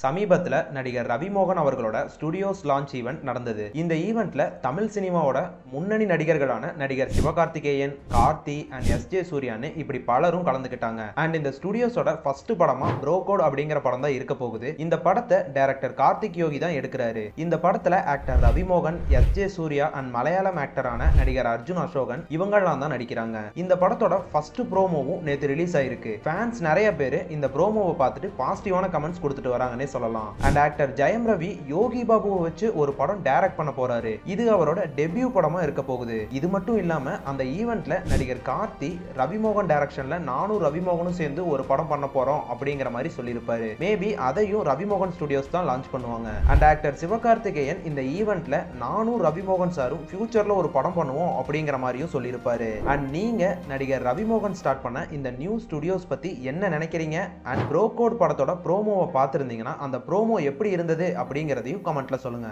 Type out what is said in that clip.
சமீபத்துல நடிகர் ரவி மோகன் அவர்களோட ஸ்டுடியோஸ் லான்ச் ஈவென்ட் நடந்தது. இந்த ஈவென்ட்ல தமிழ் சினிமாவோட முன்னணி நடிகர்களான நடிகர் சிவகார்த்திகேயன், கார்த்தி அண்ட் எஸ்.ஜே. சூர்யான்னு இப்படி பலரும் கலந்துக்கிட்டாங்க. அண்ட் இந்த ஸ்டுடியோஸோட ஃபர்ஸ்ட் படமா ப்ரோ கோட் அப்படிங்கிற படம் தான் இருக்க போகுது. இந்த படத்தை டைரக்டர் கார்த்திக் யோகி தான் எடுக்கிறாரு. இந்த படத்துல ஆக்டர் ரவி மோகன், எஸ்.ஜே. சூர்யா அண்ட் மலையாளம் ஆக்டரான நடிகர் அர்ஜுன் அசோகன் இவங்கெல்லாம் தான் நடிக்கிறாங்க. இந்த படத்தோட ஃபர்ஸ்ட் ப்ரோமோவும் நேத்து ரிலீஸ் ஆயிருக்கு. ஃபேன்ஸ் நிறைய பேர் இந்த ப்ரோமோவை பார்த்துட்டு பாசிட்டிவான கமெண்ட்ஸ் கொடுத்துட்டு வராங்க சொல்லலாம். அண்ட் ஆக்டர் ஜெயம் ரவி யோகி பாபுவை வச்சு ஒரு படம் டைரக்ட் பண்ண போறாரு. இது அவரோட டெபியூ படமா இருக்க போகுது. இது மட்டும் இல்லாம அந்த ஈவென்ட்ல நடிகர் கார்த்தி ரவி மோகன் டைரக்ஷன்ல நானும் ரவி மோகனும் சேர்ந்து ஒரு படம் பண்ண போறோம் அப்படிங்கிற மாதிரி சொல்லியிருப்பாரு. மேபி அதையும் ரவி மோகன் ஸ்டுடியோஸ் தான் லான்ச் பண்ணுவாங்க. அண்ட் ஆக்டர் சிவகார்த்திகேயன் இந்த ஈவென்ட்ல நானும் ரவி மோகன் சாரும் ஃபியூச்சர்ல ஒரு படம் பண்ணுவோம் அப்படிங்கிற மாதிரியும் சொல்லியிருப்பாரு. அண்ட் நீங்க நடிகர் ரவி மோகன் ஸ்டார்ட் பண்ண இந்த நியூ ஸ்டுடியோஸ் பத்தி என்ன நினைக்கிறீங்க? அண்ட் ப்ரோ கோட் படத்தோட ப்ரோமோவை பார்த்திருந்தீங்கன்னா அந்த ப்ரோமோ எப்படி இருந்தது அப்படிங்கிறதையும் கமெண்ட்ல சொல்லுங்க.